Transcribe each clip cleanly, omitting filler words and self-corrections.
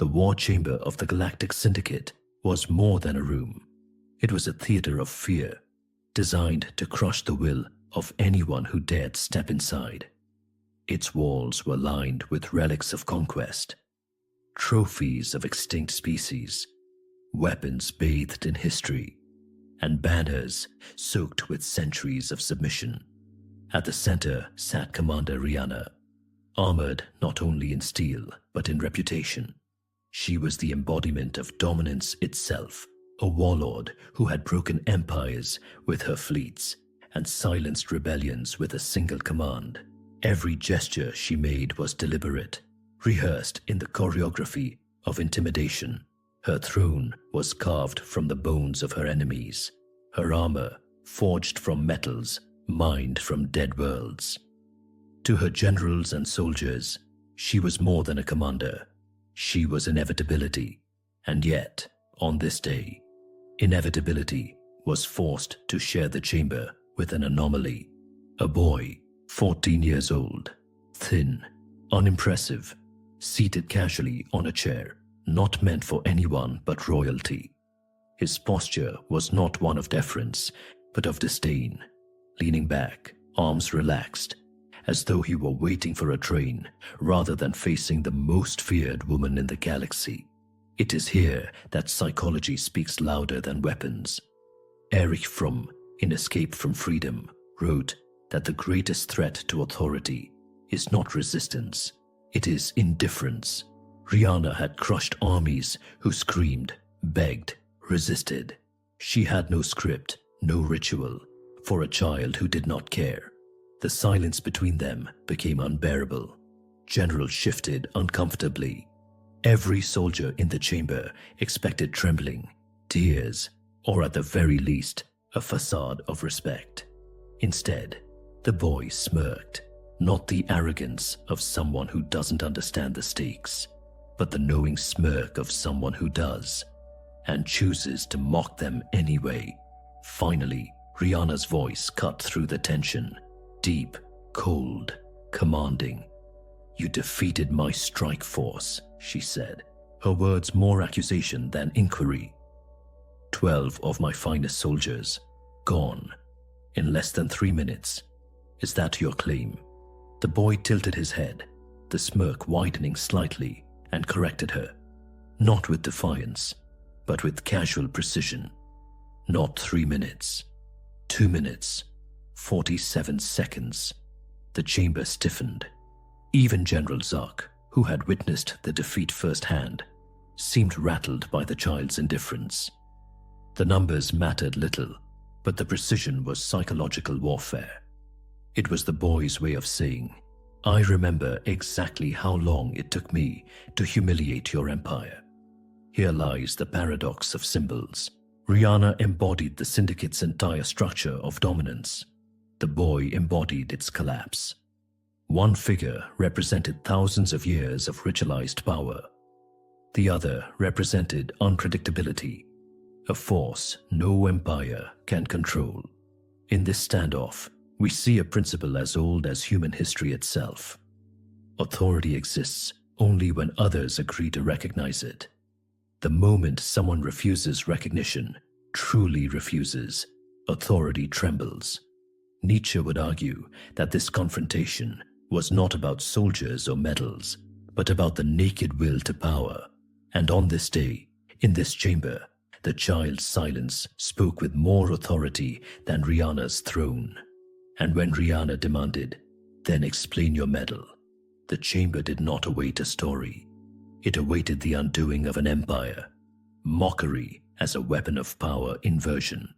The war chamber of the Galactic Syndicate was more than a room. It was a theater of fear, designed to crush the will of anyone who dared step inside. Its walls were lined with relics of conquest, trophies of extinct species, weapons bathed in history, and banners soaked with centuries of submission. At the center sat Commander Rihanna, armored not only in steel but in reputation. She was the embodiment of dominance itself, a warlord who had broken empires with her fleets and silenced rebellions with a single command. Every gesture she made was deliberate, rehearsed in the choreography of intimidation. Her throne was carved from the bones of her enemies, her armor forged from metals mined from dead worlds. To her generals and soldiers, she was more than a commander. She was inevitability. And yet, on this day, inevitability was forced to share the chamber with an anomaly. A boy, 14 years old, thin, unimpressive, seated casually on a chair, not meant for anyone but royalty. His posture was not one of deference, but of disdain, leaning back, arms relaxed, as though he were waiting for a train rather than facing the most feared woman in the galaxy. It is here that psychology speaks louder than weapons. Erich Fromm, in Escape from Freedom, wrote that the greatest threat to authority is not resistance, it is indifference. Rihanna had crushed armies who screamed, begged, resisted. She had no script, no ritual, for a child who did not care. The silence between them became unbearable. Generals shifted uncomfortably. Every soldier in the chamber expected trembling, tears, or at the very least, a facade of respect. Instead, the boy smirked, not the arrogance of someone who doesn't understand the stakes, but the knowing smirk of someone who does, and chooses to mock them anyway. Finally, Rihanna's voice cut through the tension, deep, cold, commanding. "You defeated my strike force," she said, her words more accusation than inquiry. 12 of my finest soldiers, gone, in less than 3 minutes. Is that your claim? The boy tilted his head, the smirk widening slightly, and corrected her, not with defiance, but with casual precision. Not 3 minutes, 2 minutes, 47 seconds. The chamber stiffened. Even General Zuck, who had witnessed the defeat firsthand, seemed rattled by the child's indifference. The numbers mattered little, but the precision was psychological warfare. It was the boy's way of saying, "I remember exactly how long it took me to humiliate your empire." Here lies the paradox of symbols. Rihanna embodied the Syndicate's entire structure of dominance. The boy embodied its collapse. One figure represented thousands of years of ritualized power. The other represented unpredictability, a force no empire can control. In this standoff, we see a principle as old as human history itself. Authority exists only when others agree to recognize it. The moment someone refuses recognition, truly refuses, authority trembles. Nietzsche would argue that this confrontation was not about soldiers or medals, but about the naked will to power. And on this day, in this chamber, the child's silence spoke with more authority than Rihanna's throne. And when Rihanna demanded, "Then explain your medal," the chamber did not await a story. It awaited the undoing of an empire. Mockery as a weapon of power inversion.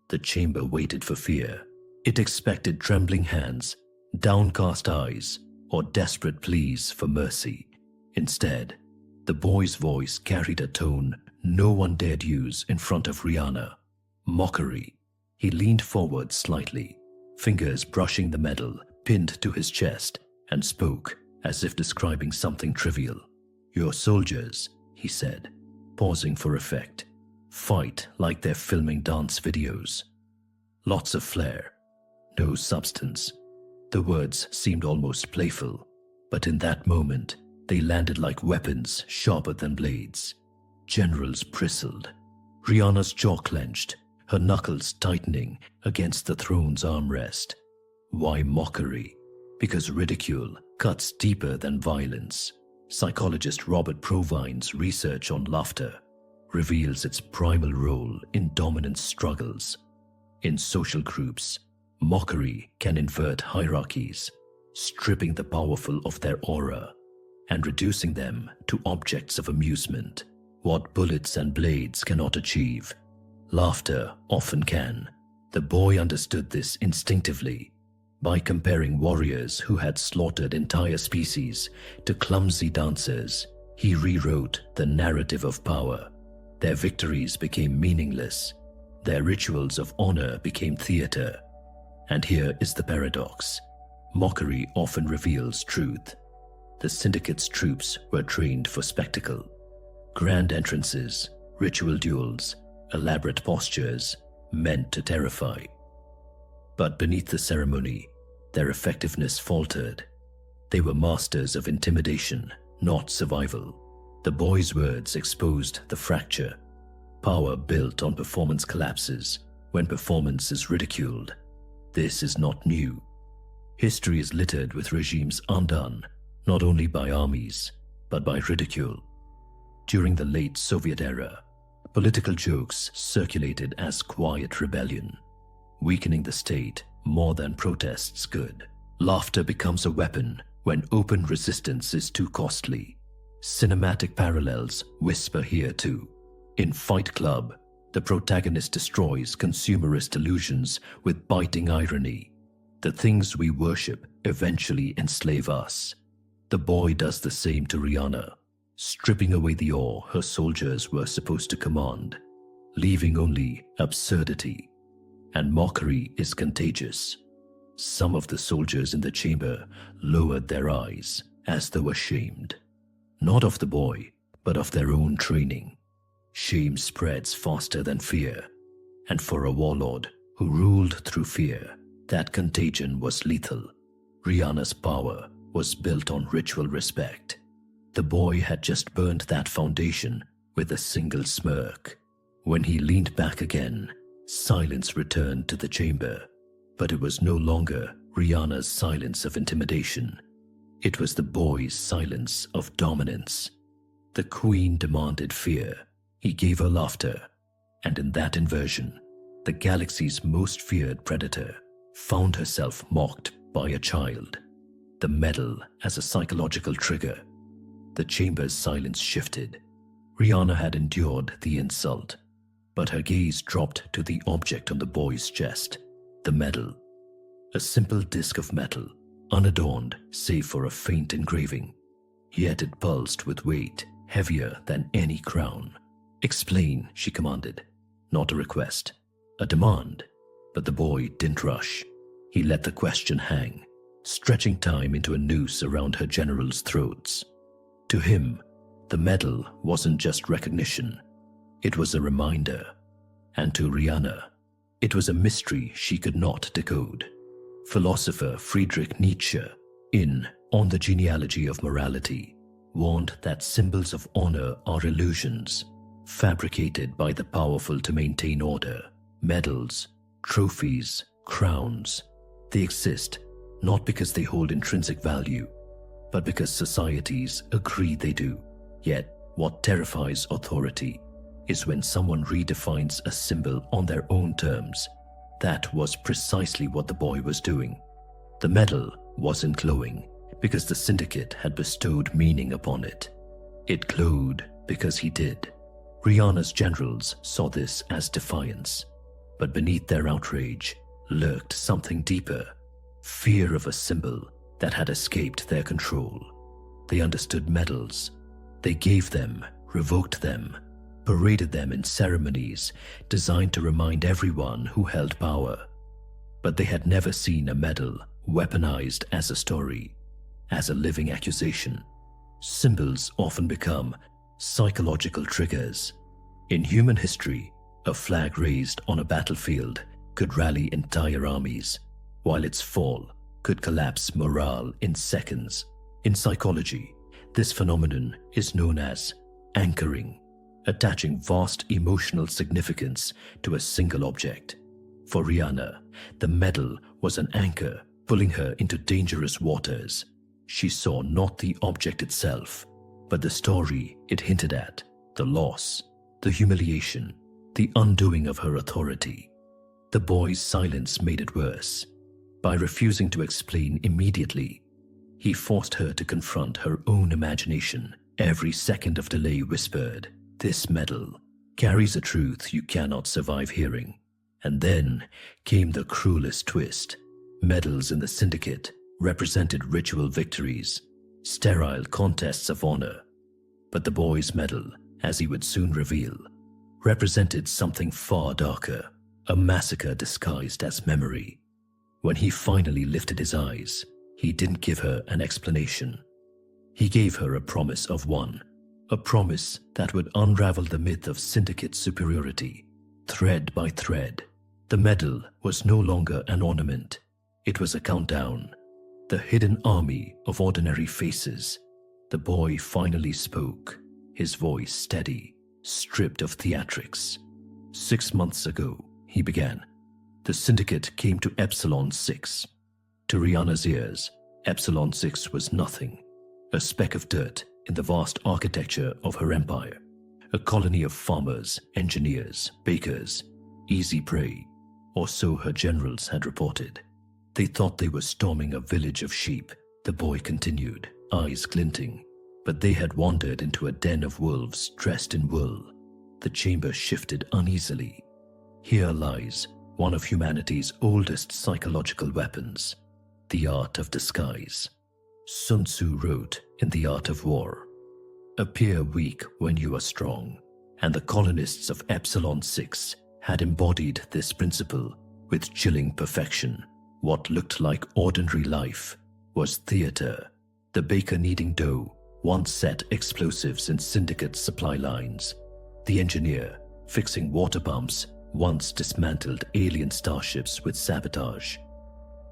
The chamber waited for fear. It expected trembling hands, downcast eyes, or desperate pleas for mercy. Instead, the boy's voice carried a tone no one dared use in front of Rihanna. Mockery. He leaned forward slightly, fingers brushing the medal pinned to his chest, and spoke as if describing something trivial. "Your soldiers," he said, pausing for effect, "fight like they're filming dance videos. Lots of flair, no substance." The words seemed almost playful, but in that moment, They landed like weapons sharper than blades. Generals bristled. Rihanna's jaw clenched, her knuckles tightening against the throne's armrest. Why mockery? Because ridicule cuts deeper than violence. Psychologist Robert Provine's research on laughter reveals its primal role in dominance struggles. In social groups, mockery can invert hierarchies, stripping the powerful of their aura and reducing them to objects of amusement. What bullets and blades cannot achieve, laughter often can. The boy understood this instinctively. By comparing warriors who had slaughtered entire species to clumsy dancers, he rewrote the narrative of power. Their victories became meaningless. Their rituals of honor became theater. And here is the paradox. Mockery often reveals truth. The syndicate's troops were trained for spectacle. Grand entrances, ritual duels, elaborate postures meant to terrify. But beneath the ceremony, their effectiveness faltered. They were masters of intimidation, not survival. The boy's words exposed the fracture. Power built on performance collapses when performance is ridiculed. This is not new. History is littered with regimes undone, not only by armies, but by ridicule. During the late Soviet era, political jokes circulated as quiet rebellion, weakening the state more than protests could. Laughter becomes a weapon when open resistance is too costly. Cinematic parallels whisper here too. In Fight Club, the protagonist destroys consumerist illusions with biting irony. The things we worship eventually enslave us. The boy does the same to Rihanna, stripping away the awe her soldiers were supposed to command, leaving only absurdity. And mockery is contagious. Some of the soldiers in the chamber lowered their eyes as though ashamed, not of the boy, but of their own training. Shame spreads faster than fear, and for a warlord who ruled through fear, that contagion was lethal. Rihanna's power was built on ritual respect. The boy had just burned that foundation with a single smirk. When he leaned back again, silence returned to the chamber, but it was no longer Rihanna's silence of intimidation. It was the boy's silence of dominance. The queen demanded fear. He gave her laughter, and in that inversion, the galaxy's most feared predator found herself mocked by a child. The medal as a psychological trigger. The chamber's silence shifted. Rihanna had endured the insult, but her gaze dropped to the object on the boy's chest, the medal. A simple disc of metal, unadorned save for a faint engraving. Yet it pulsed with weight heavier than any crown. "Explain," she commanded. Not a request, a demand. But the boy didn't rush. He let the question hang, stretching time into a noose around her generals' throats. To him, the medal wasn't just recognition. It was a reminder. And to Rihanna, it was a mystery she could not decode. Philosopher Friedrich Nietzsche, in On the Genealogy of Morality, warned that symbols of honor are illusions, fabricated by the powerful to maintain order. Medals, trophies, crowns, they exist not because they hold intrinsic value, but because societies agree they do. Yet, what terrifies authority is when someone redefines a symbol on their own terms. That was precisely what the boy was doing. The medal wasn't glowing because the syndicate had bestowed meaning upon it. It glowed because he did. Rihanna's generals saw this as defiance, but beneath their outrage lurked something deeper, fear of a symbol that had escaped their control. They understood medals. They gave them, revoked them, paraded them in ceremonies designed to remind everyone who held power. But they had never seen a medal weaponized as a story, as a living accusation. Symbols often become psychological triggers. In human history, a flag raised on a battlefield could rally entire armies, while its fall could collapse morale in seconds. In psychology, This phenomenon is known as anchoring, attaching vast emotional significance to a single object. For Rihanna, the medal was an anchor pulling her into dangerous waters. She saw not the object itself, but the story it hinted at, the loss, the humiliation, the undoing of her authority. The boy's silence made it worse. By refusing to explain immediately, he forced her to confront her own imagination. Every second of delay whispered, "This medal carries a truth you cannot survive hearing." And then came the cruelest twist. Medals in the syndicate represented ritual victories, sterile contests of honor. But the boy's medal, as he would soon reveal, represented something far darker, a massacre disguised as memory. When he finally lifted his eyes, he didn't give her an explanation. He gave her a promise of one, a promise that would unravel the myth of syndicate superiority, thread by thread. The medal was no longer an ornament. It was a countdown, the hidden army of ordinary faces. The boy finally spoke, his voice steady, stripped of theatrics. 6 months ago, he began, the syndicate came to Epsilon 6. To Rihanna's ears, Epsilon 6 was nothing, a speck of dirt in the vast architecture of her empire, a colony of farmers, engineers, bakers, easy prey, or so her generals had reported. They thought they were storming a village of sheep, the boy continued, eyes glinting, but they had wandered into a den of wolves dressed in wool. The chamber shifted uneasily. Here lies one of humanity's oldest psychological weapons, the art of disguise. Sun Tzu wrote in The Art of War, "Appear weak when you are strong," and the colonists of Epsilon 6 had embodied this principle with chilling perfection. What looked like ordinary life was theater. The baker kneading dough once set explosives in syndicate supply lines. The engineer fixing water pumps once dismantled alien starships with sabotage.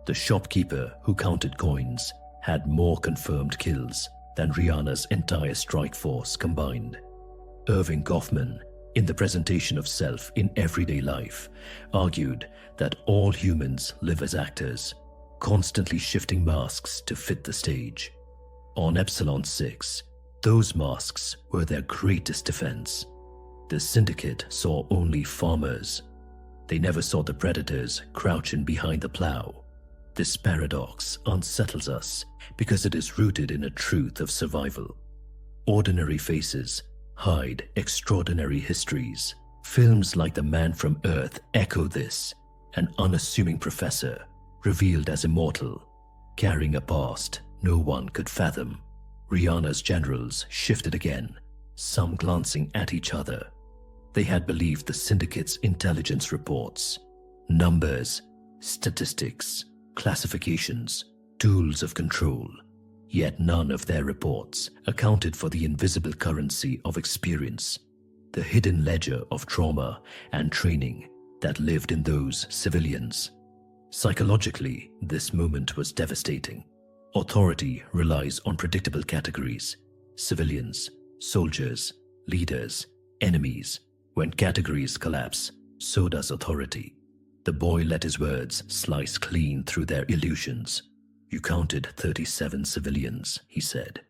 The shopkeeper who counted coins had more confirmed kills than Rihanna's entire strike force combined. Irving Goffman, in the presentation of self in everyday life, argued that all humans live as actors, constantly shifting masks to fit the stage. On Epsilon 6, those masks were their greatest defense. The syndicate saw only farmers. They never saw the predators crouching behind the plow. This paradox unsettles us because it is rooted in a truth of survival. Ordinary faces hide extraordinary histories. Films like The Man from Earth echo this. An unassuming professor, revealed as immortal, carrying a past no one could fathom. Rihanna's generals shifted again, some glancing at each other. They had believed the syndicate's intelligence reports. Numbers, statistics, classifications, tools of control. Yet none of their reports accounted for the invisible currency of experience, the hidden ledger of trauma and training that lived in those civilians. Psychologically, this moment was devastating. Authority relies on predictable categories: civilians, soldiers, leaders, enemies. When categories collapse, so does authority. The boy let his words slice clean through their illusions. "You counted 37 civilians," he said.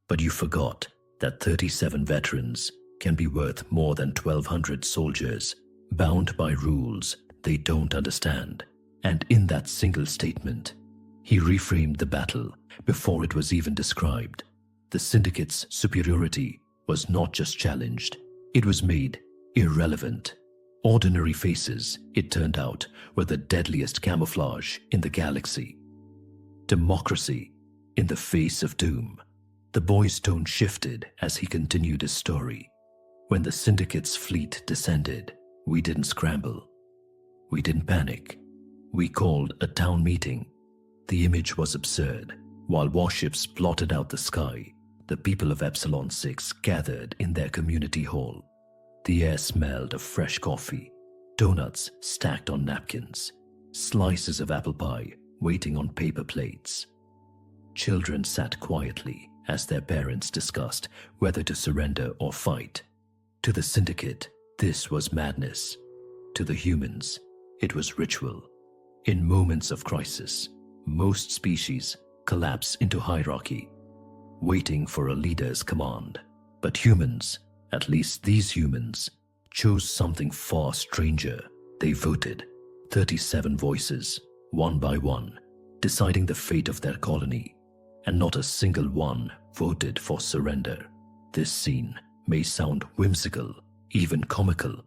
"But you forgot that 37 veterans can be worth more than 1,200 soldiers, bound by rules they don't understand." And in that single statement, he reframed the battle before it was even described. The syndicate's superiority was not just challenged, it was made irrelevant. Ordinary faces, it turned out, were the deadliest camouflage in the galaxy. Democracy in the face of doom. The boy's tone shifted as he continued his story. When the syndicate's fleet descended, we didn't scramble. We didn't panic. We called a town meeting. The image was absurd. While warships blotted out the sky, the people of Epsilon 6 gathered in their community hall. The air smelled of fresh coffee, donuts stacked on napkins, slices of apple pie waiting on paper plates. Children sat quietly as their parents discussed whether to surrender or fight. To the syndicate, this was madness. To the humans, it was ritual. In moments of crisis, most species collapse into hierarchy, waiting for a leader's command. But humans, at least these humans, chose something far stranger. They voted, 37 voices, one by one, deciding the fate of their colony, and not a single one voted for surrender. This scene may sound whimsical, even comical,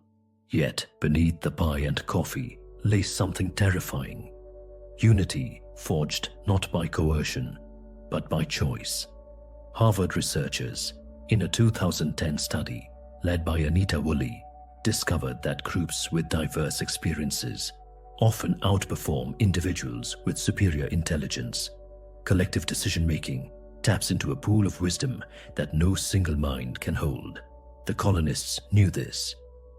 yet beneath the pie and coffee lay something terrifying. Unity forged not by coercion, but by choice. Harvard researchers, in a 2010 study led by Anita Woolley, discovered that groups with diverse experiences often outperform individuals with superior intelligence. Collective decision-making taps into a pool of wisdom that no single mind can hold. The colonists knew this.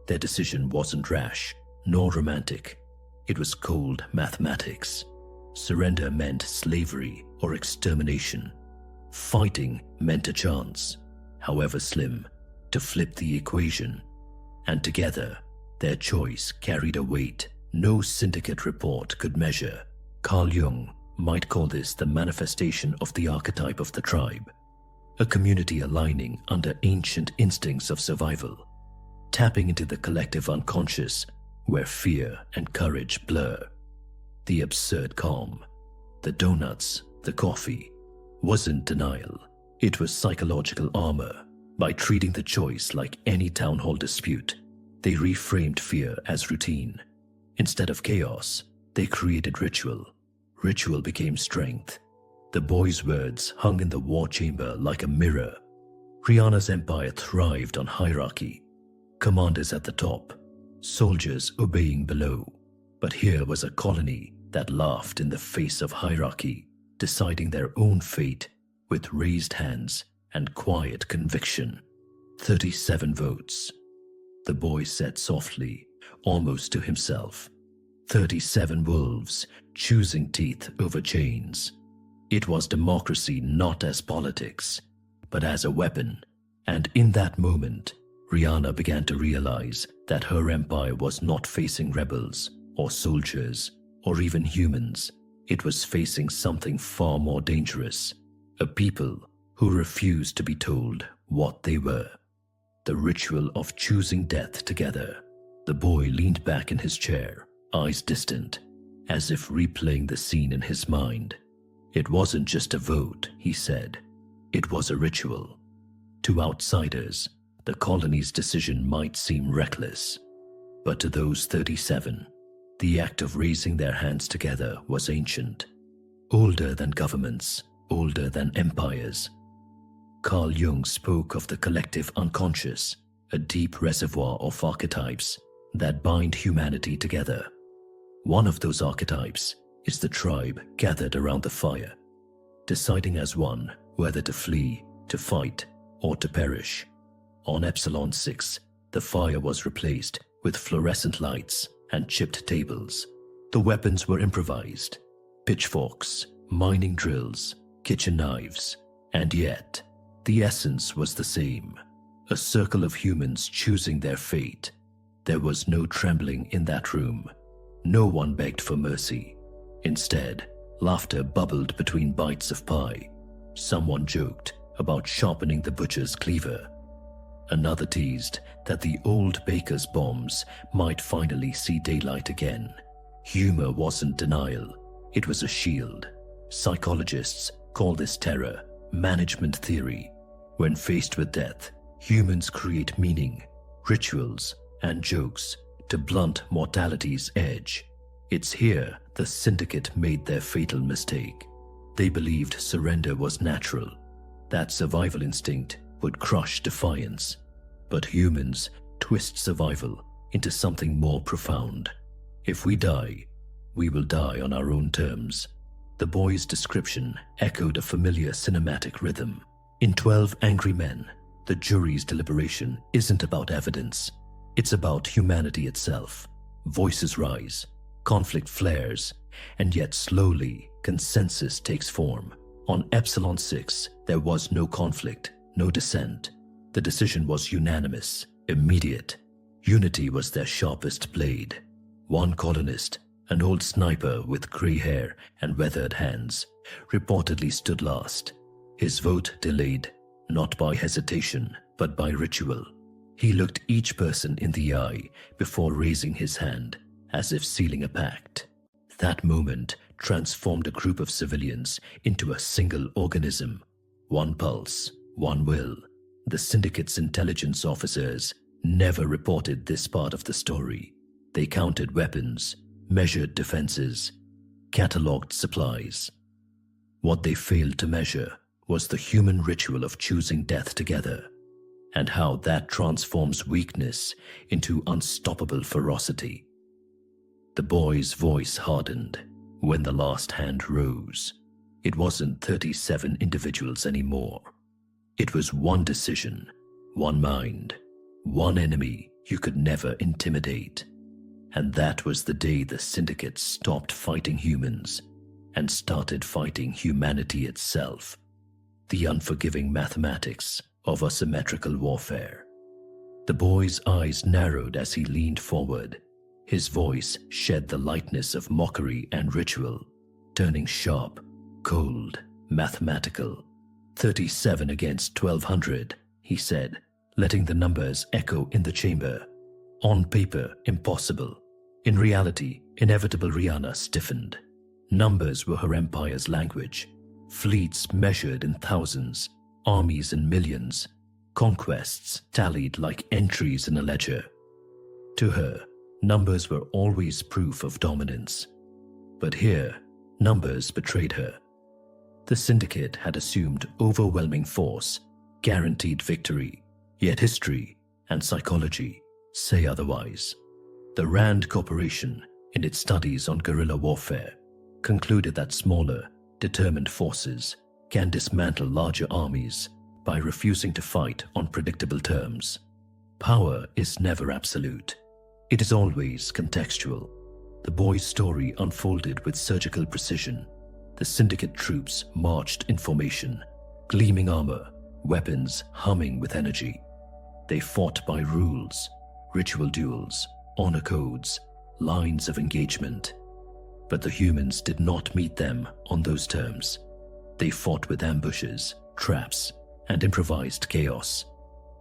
Their decision wasn't rash, nor romantic. It was cold mathematics. Surrender meant slavery or extermination. Fighting meant a chance, however slim, to flip the equation. And together, their choice carried a weight no syndicate report could measure. Carl Jung might call this the manifestation of the archetype of the tribe, a community aligning under ancient instincts of survival, tapping into the collective unconscious where fear and courage blur. The absurd calm, the donuts, the coffee, wasn't denial. It was psychological armor. By treating the choice like any town hall dispute, they reframed fear as routine. Instead of chaos, they created ritual. Ritual became strength. The boys' words hung in the war chamber like a mirror. Rihanna's empire thrived on hierarchy. Commanders at the top, soldiers obeying below. But here was a colony that laughed in the face of hierarchy, deciding their own fate with raised hands and quiet conviction. 37 votes. The boy said softly, almost to himself. 37 wolves choosing teeth over chains. It was democracy not as politics, but as a weapon. And in that moment, Rihanna began to realize that her empire was not facing rebels or soldiers or even humans. It was facing something far more dangerous, a people who refused to be told what they were. The ritual of choosing death together. The boy leaned back in his chair, eyes distant, as if replaying the scene in his mind. It wasn't just a vote, he said. It was a ritual. To outsiders, the colony's decision might seem reckless, but to those 37, the act of raising their hands together was ancient, older than governments, older than empires. Carl Jung spoke of the collective unconscious, a deep reservoir of archetypes that bind humanity together. One of those archetypes is the tribe gathered around the fire, deciding as one whether to flee, to fight, or to perish. On Epsilon 6, the fire was replaced with fluorescent lights and chipped tables. The weapons were improvised: pitchforks, mining drills, kitchen knives, and yet the essence was the same, a circle of humans choosing their fate. There was no trembling in that room. No one begged for mercy. Instead, laughter bubbled between bites of pie. Someone joked about sharpening the butcher's cleaver. Another teased that the old baker's bombs might finally see daylight again. Humor wasn't denial, it was a shield. Psychologists call this terror management theory. When faced with death, humans create meaning, rituals, and jokes to blunt mortality's edge. It's here the syndicate made their fatal mistake. They believed surrender was natural, that survival instinct would crush defiance. But humans twist survival into something more profound. If we die, we will die on our own terms. The boy's description echoed a familiar cinematic rhythm. In 12 Angry Men, the jury's deliberation isn't about evidence. It's about humanity itself. Voices rise, conflict flares, and yet slowly consensus takes form. On Epsilon 6, there was no conflict, no dissent. The decision was unanimous, immediate. Unity was their sharpest blade. One colonist, an old sniper with grey hair and weathered hands, reportedly stood last. His vote delayed, not by hesitation, but by ritual. He looked each person in the eye before raising his hand, as if sealing a pact. That moment transformed a group of civilians into a single organism. One pulse, one will. The syndicate's intelligence officers never reported this part of the story. They counted weapons, measured defenses, catalogued supplies. What they failed to measure was the human ritual of choosing death together, and how that transforms weakness into unstoppable ferocity. The boy's voice hardened when the last hand rose. It wasn't 37 individuals anymore. It was one decision, one mind, one enemy you could never intimidate. And that was the day the syndicate stopped fighting humans and started fighting humanity itself. The unforgiving mathematics of asymmetrical warfare. The boy's eyes narrowed as he leaned forward. His voice shed the lightness of mockery and ritual, turning sharp, cold, mathematical. 37 against 1200, he said, letting the numbers echo in the chamber. On paper, impossible. In reality, inevitable Rihanna stiffened. Numbers were her empire's language. Fleets measured in thousands, armies in millions, conquests tallied like entries in a ledger. To her, numbers were always proof of dominance. But here, numbers betrayed her. The syndicate had assumed overwhelming force, guaranteed victory, yet history and psychology say otherwise. The Rand Corporation, in its studies on guerrilla warfare, concluded that smaller, determined forces can dismantle larger armies by refusing to fight on predictable terms. Power is never absolute. It is always contextual. The boy's story unfolded with surgical precision. The syndicate troops marched in formation, gleaming armor, weapons humming with energy. They fought by rules, ritual duels, honor codes, lines of engagement. But the humans did not meet them on those terms. They fought with ambushes, traps, and improvised chaos.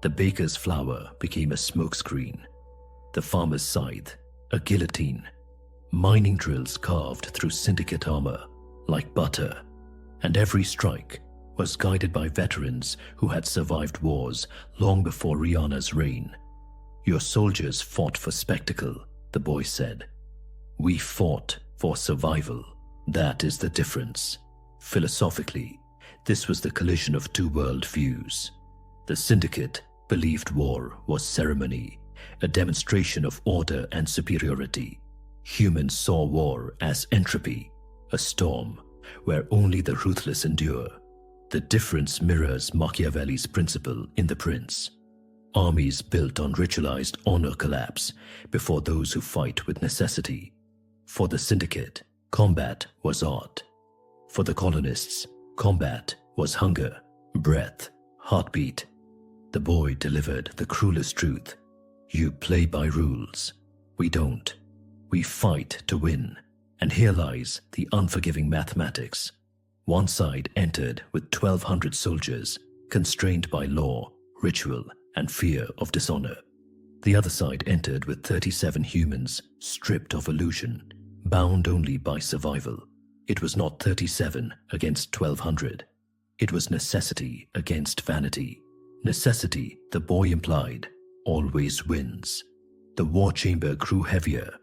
The baker's flour became a smokescreen. The farmer's scythe, a guillotine. Mining drills carved through syndicate armor like butter. And every strike was guided by veterans who had survived wars long before Rihanna's reign. Your soldiers fought for spectacle, the boy said. We fought for survival. That is the difference. Philosophically, this was the collision of two world views. The syndicate believed war was ceremony, a demonstration of order and superiority. Humans saw war as entropy, a storm where only the ruthless endure. The difference mirrors Machiavelli's principle in The Prince. Armies built on ritualized honor collapse before those who fight with necessity. For the syndicate, combat was art. For the colonists, combat was hunger, breath, heartbeat. The boy delivered the cruelest truth. You play by rules. We don't. We fight to win. And here lies the unforgiving mathematics. One side entered with 1,200 soldiers, constrained by law, ritual, and fear of dishonor. The other side entered with 37 humans, stripped of illusion, bound only by survival. It was not 37 against 1,200. It was necessity against vanity. Necessity, the boy implied, always wins. The war chamber grew heavier.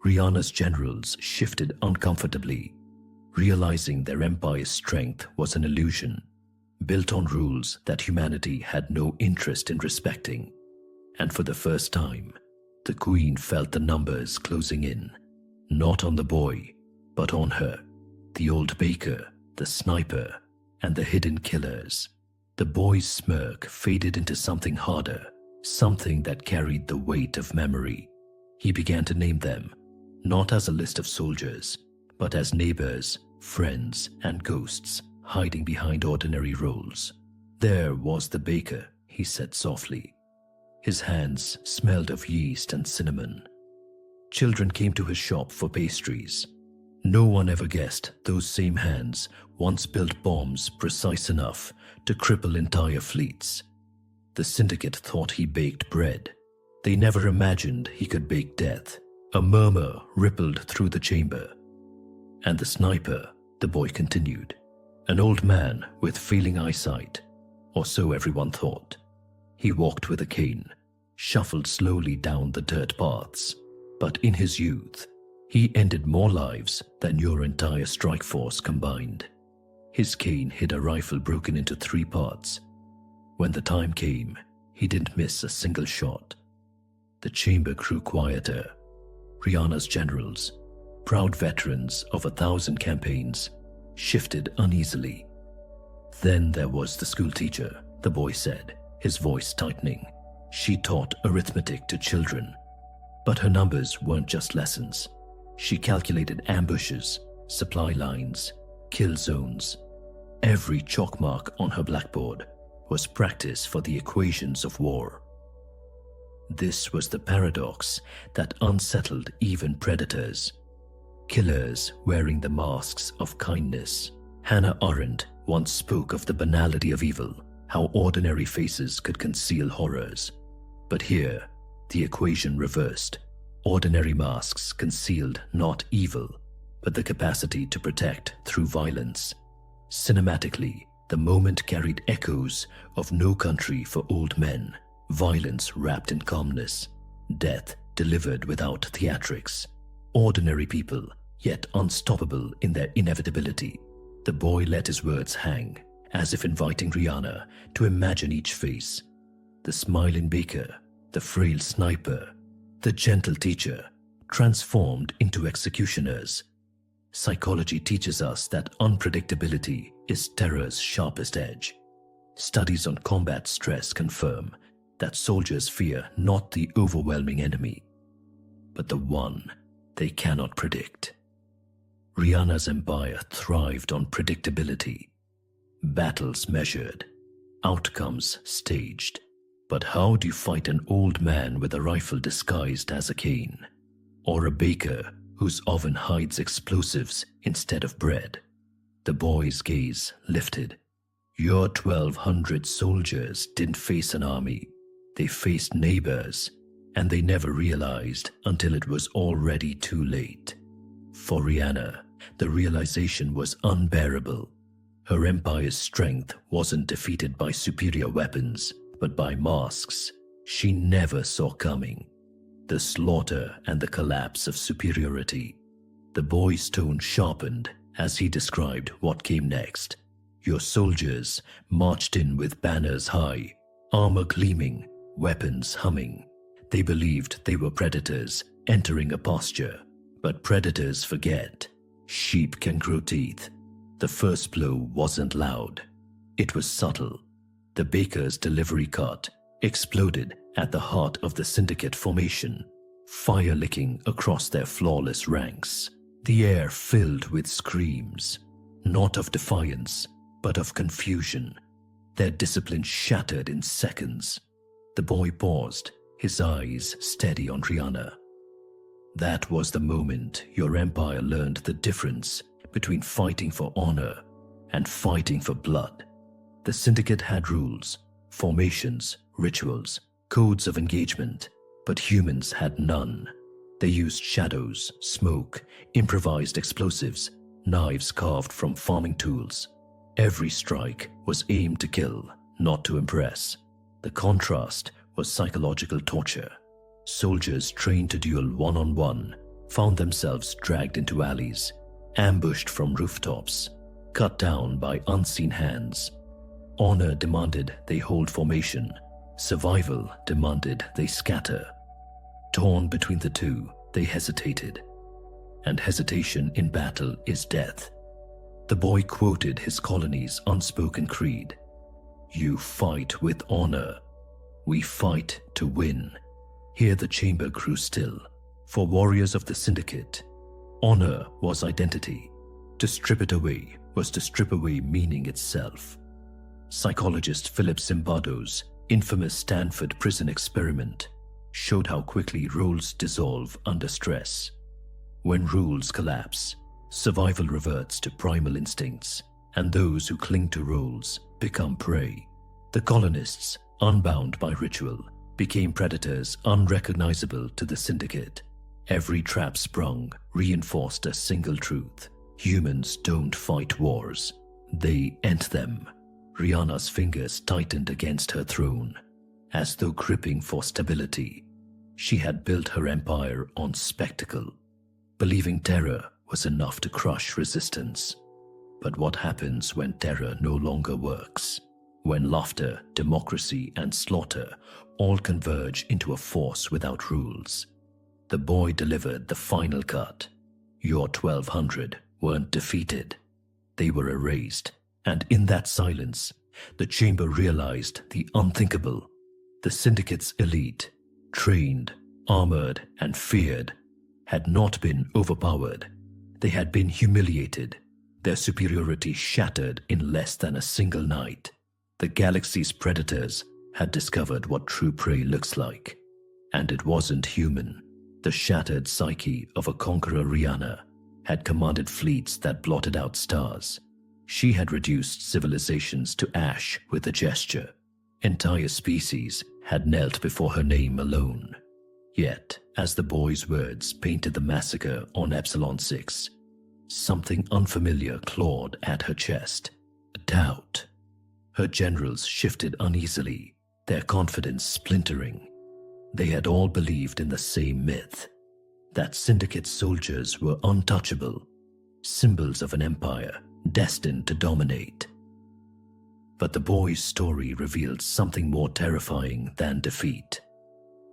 Rihanna's generals shifted uncomfortably, realizing their empire's strength was an illusion, built on rules that humanity had no interest in respecting. And for the first time, the queen felt the numbers closing in, not on the boy, but on her, the old baker, the sniper, and the hidden killers. The boy's smirk faded into something harder, something that carried the weight of memory. He began to name them, not as a list of soldiers, but as neighbors, friends, and ghosts hiding behind ordinary roles. There was the baker, he said softly. His hands smelled of yeast and cinnamon. Children came to his shop for pastries. No one ever guessed those same hands once built bombs precise enough to cripple entire fleets. The syndicate thought he baked bread. They never imagined he could bake death. A murmur rippled through the chamber. And the sniper, the boy continued, an old man with failing eyesight, or so everyone thought. He walked with a cane, shuffled slowly down the dirt paths, but in his youth, he ended more lives than your entire strike force combined. His cane hid a rifle broken into 3 parts. When the time came, he didn't miss a single shot. The chamber grew quieter. Rihanna's generals, proud veterans of 1,000 campaigns, shifted uneasily. Then there was the schoolteacher, the boy said, his voice tightening. She taught arithmetic to children, but her numbers weren't just lessons. She calculated ambushes, supply lines, kill zones. Every chalk mark on her blackboard was practice for the equations of war. This was the paradox that unsettled even predators. Killers wearing the masks of kindness. Hannah Arendt once spoke of the banality of evil, how ordinary faces could conceal horrors. But here, the equation reversed. Ordinary masks concealed not evil, but the capacity to protect through violence. Cinematically, the moment carried echoes of No Country for Old Men, violence wrapped in calmness, death delivered without theatrics. Ordinary people, yet unstoppable in their inevitability. The boy let his words hang, as if inviting Rihanna to imagine each face. The smiling baker, the frail sniper, the gentle teacher, transformed into executioners. Psychology teaches us that unpredictability is terror's sharpest edge. Studies on combat stress confirm that soldiers fear not the overwhelming enemy, but the one they cannot predict. Rihanna's empire thrived on predictability. Battles measured, outcomes staged. But how do you fight an old man with a rifle disguised as a cane? Or a baker whose oven hides explosives instead of bread? The boy's gaze lifted. Your 1,200 soldiers didn't face an army. They faced neighbors, and they never realized until it was already too late. For Rihanna, the realization was unbearable. Her empire's strength wasn't defeated by superior weapons, but by masks she never saw coming. The slaughter and the collapse of superiority. The boy's tone sharpened as he described what came next. Your soldiers marched in with banners high, armor gleaming, weapons humming. They believed they were predators entering a pasture. But predators forget. Sheep can grow teeth. The first blow wasn't loud. It was subtle. The baker's delivery cart exploded at the heart of the syndicate formation, fire licking across their flawless ranks. The air filled with screams, not of defiance, but of confusion. Their discipline shattered in seconds. The boy paused, his eyes steady on Rihanna. That was the moment your empire learned the difference between fighting for honor and fighting for blood. The syndicate had rules, formations, rituals, codes of engagement, but humans had none. They used shadows, smoke, improvised explosives, knives carved from farming tools. Every strike was aimed to kill, not to impress. The contrast was psychological torture. Soldiers trained to duel one-on-one found themselves dragged into alleys, ambushed from rooftops, cut down by unseen hands. Honor demanded they hold formation. Survival demanded they scatter. Torn between the two, they hesitated. And hesitation in battle is death. The boy quoted his colony's unspoken creed. You fight with honor. We fight to win. Here the chamber grew still. For warriors of the syndicate, honor was identity. To strip it away was to strip away meaning itself. Psychologist Philip Zimbardo's infamous Stanford prison experiment showed how quickly roles dissolve under stress. When rules collapse, survival reverts to primal instincts, and those who cling to roles become prey. The colonists, unbound by ritual, became predators unrecognizable to the syndicate. Every trap sprung reinforced a single truth: humans don't fight wars, they end them. Rihanna's fingers tightened against her throne, as though gripping for stability. She had built her empire on spectacle, believing terror was enough to crush resistance. But what happens when terror no longer works? When laughter, democracy, and slaughter all converge into a force without rules? The boy delivered the final cut. Your 1200 weren't defeated. They were erased. And in that silence, the chamber realized the unthinkable. The syndicate's elite, trained, armored, and feared, had not been overpowered. They had been humiliated, their superiority shattered in less than a single night. The galaxy's predators had discovered what true prey looks like. And it wasn't human. The shattered psyche of a conqueror, Rihanna, had commanded fleets that blotted out stars. She had reduced civilizations to ash with a gesture. Entire species had knelt before her name alone. Yet, as the boy's words painted the massacre on Epsilon 6, something unfamiliar clawed at her chest. Doubt. Her generals shifted uneasily, their confidence splintering. They had all believed in the same myth, that syndicate soldiers were untouchable, symbols of an empire destined to dominate. But the boy's story revealed something more terrifying than defeat.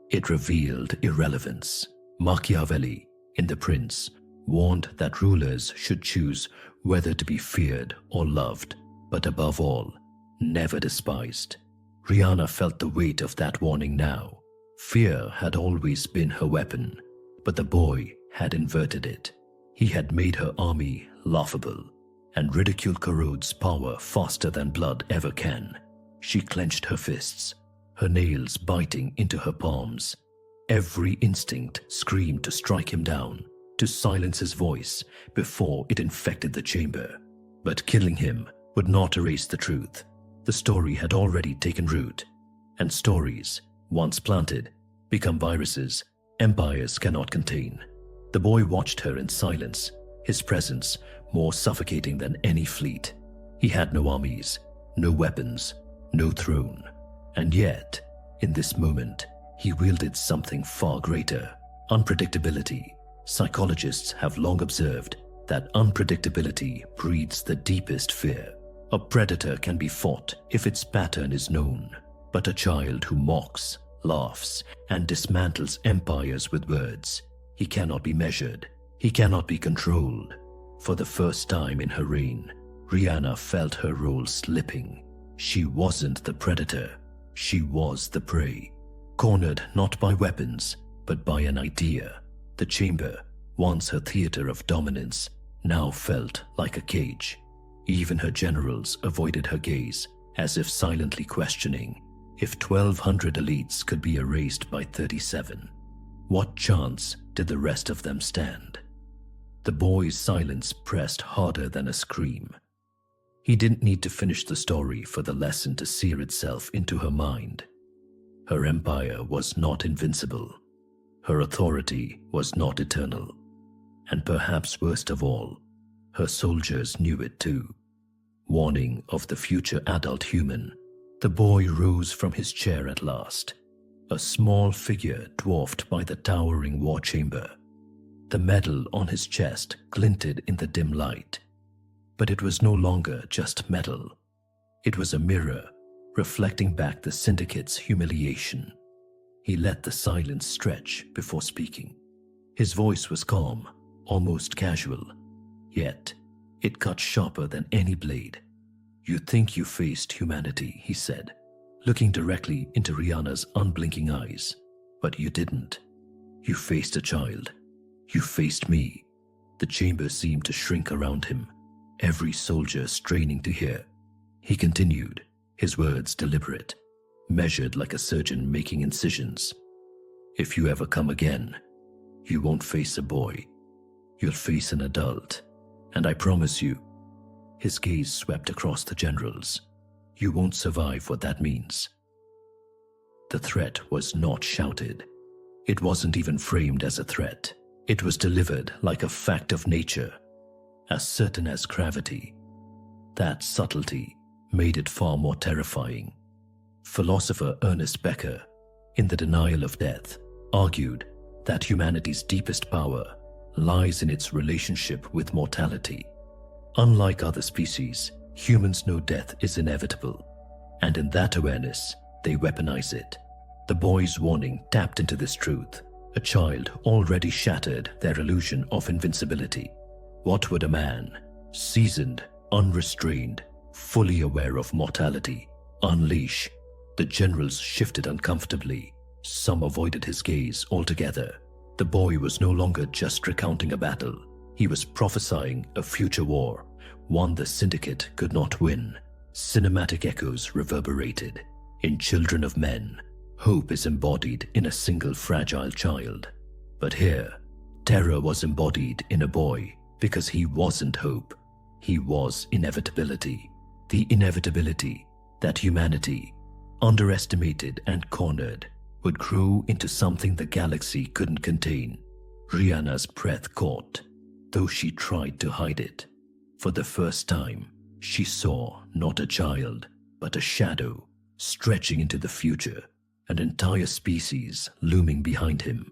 It revealed irrelevance. Machiavelli, in The Prince, warned that rulers should choose whether to be feared or loved, but above all, never despised. Rihanna felt the weight of that warning now. Fear had always been her weapon, but the boy had inverted it. He had made her army laughable, and ridicule corrodes power faster than blood ever can. She clenched her fists, her nails biting into her palms. Every instinct screamed to strike him down, to silence his voice before it infected the chamber. But killing him would not erase the truth. The story had already taken root, and stories, once planted, become viruses empires cannot contain. The boy watched her in silence, his presence more suffocating than any fleet. He had no armies, no weapons, no throne. And yet, in this moment, he wielded something far greater: unpredictability. Psychologists have long observed that unpredictability breeds the deepest fear. A predator can be fought if its pattern is known, but a child who mocks, laughs, and dismantles empires with words, he cannot be measured, he cannot be controlled. For the first time in her reign, Rihanna felt her role slipping. She wasn't the predator, she was the prey. Cornered not by weapons, but by an idea. The chamber, once her theater of dominance, now felt like a cage. Even her generals avoided her gaze, as if silently questioning if 1,200 elites could be erased by 37. What chance did the rest of them stand? The boy's silence pressed harder than a scream. He didn't need to finish the story for the lesson to sear itself into her mind. Her empire was not invincible. Her authority was not eternal. And perhaps worst of all, her soldiers knew it too. Warning of the future adult human, the boy rose from his chair at last, a small figure dwarfed by the towering war chamber. The medal on his chest glinted in the dim light, but it was no longer just metal. It was a mirror, reflecting back the syndicate's humiliation. He let the silence stretch before speaking. His voice was calm, almost casual, yet it cut sharper than any blade. "You think you faced humanity," he said, looking directly into Rihanna's unblinking eyes. "But you didn't. You faced a child. You faced me." The chamber seemed to shrink around him, every soldier straining to hear. He continued, his words deliberate, measured like a surgeon making incisions. "If you ever come again, you won't face a boy. You'll face an adult. And I promise you," his gaze swept across the generals, "you won't survive what that means." The threat was not shouted. It wasn't even framed as a threat. It was delivered like a fact of nature, as certain as gravity. That subtlety made it far more terrifying. Philosopher Ernest Becker, in The Denial of Death, argued that humanity's deepest power lies in its relationship with mortality. Unlike other species, humans know death is inevitable, and in that awareness, they weaponize it. The boy's warning tapped into this truth. A child already shattered their illusion of invincibility. What would a man, seasoned, unrestrained, fully aware of mortality, unleash? The generals shifted uncomfortably. Some avoided his gaze altogether. The boy was no longer just recounting a battle. He was prophesying a future war, one the Syndicate could not win. Cinematic echoes reverberated. In Children of Men, hope is embodied in a single fragile child. But here, terror was embodied in a boy because he wasn't hope. He was inevitability. The inevitability that humanity, underestimated and cornered, would grow into something the galaxy couldn't contain. Rihanna's breath caught, though she tried to hide it. For the first time, she saw not a child, but a shadow stretching into the future, an entire species looming behind him.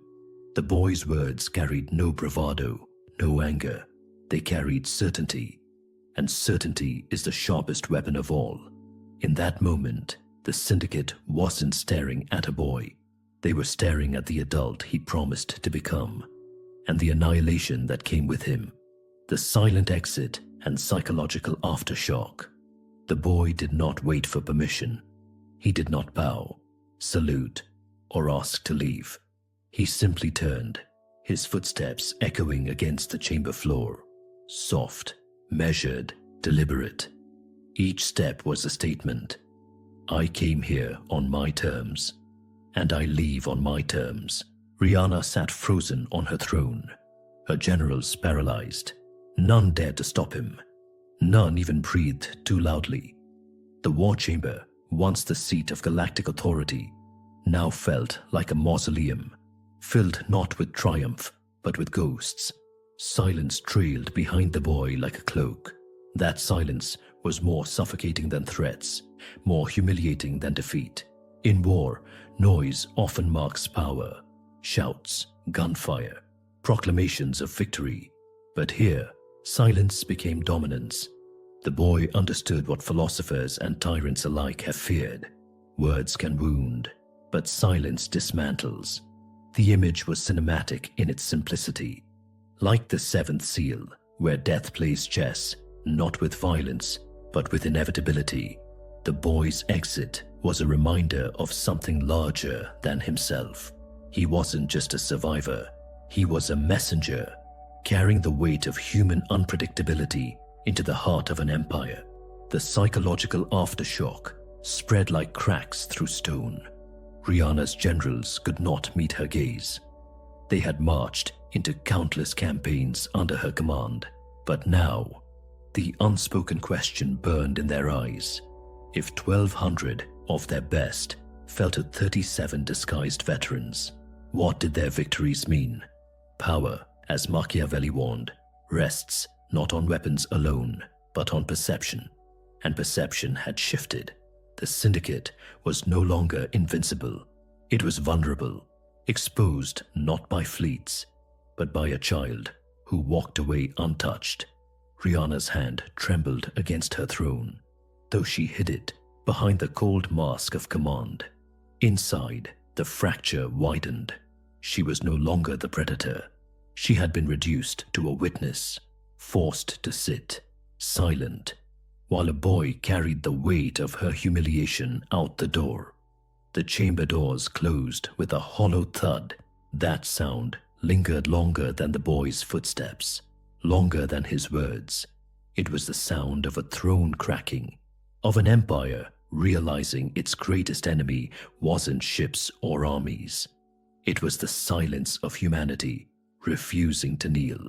The boy's words carried no bravado, no anger. They carried certainty, and certainty is the sharpest weapon of all. In that moment, the Syndicate wasn't staring at a boy. They were staring at the adult he promised to become, and the annihilation that came with him, the silent exit and psychological aftershock. The boy did not wait for permission. He did not bow, salute, or ask to leave. He simply turned, his footsteps echoing against the chamber floor. Soft, measured, deliberate. Each step was a statement. I came here on my terms, and I leave on my terms. Rihanna sat frozen on her throne, her generals paralyzed. None dared to stop him. None even breathed too loudly. The war chamber, once the seat of galactic authority, now felt like a mausoleum, filled not with triumph, but with ghosts. Silence trailed behind the boy like a cloak. That silence was more suffocating than threats, more humiliating than defeat. In war, noise often marks power. Shouts, gunfire, proclamations of victory. But here, silence became dominance. The boy understood what philosophers and tyrants alike have feared. Words can wound, but silence dismantles. The image was cinematic in its simplicity. Like the seventh seal, where death plays chess, not with violence, but with inevitability. The boy's exit was a reminder of something larger than himself. He wasn't just a survivor, he was a messenger, carrying the weight of human unpredictability into the heart of an empire. The psychological aftershock spread like cracks through stone. Rihanna's generals could not meet her gaze. They had marched into countless campaigns under her command, but now, the unspoken question burned in their eyes. If 1,200 of their best fell to 37 disguised veterans, what did their victories mean? Power, as Machiavelli warned, rests not on weapons alone, but on perception. And perception had shifted. The Syndicate was no longer invincible. It was vulnerable, exposed not by fleets, but by a child who walked away untouched. Rihanna's hand trembled against her throne, though she hid it behind the cold mask of command. Inside, the fracture widened. She was no longer the predator. She had been reduced to a witness, forced to sit, silent, while a boy carried the weight of her humiliation out the door. The chamber doors closed with a hollow thud. That sound lingered longer than the boy's footsteps, longer than his words. It was the sound of a throne cracking, of an empire realizing its greatest enemy wasn't ships or armies. It was the silence of humanity refusing to kneel.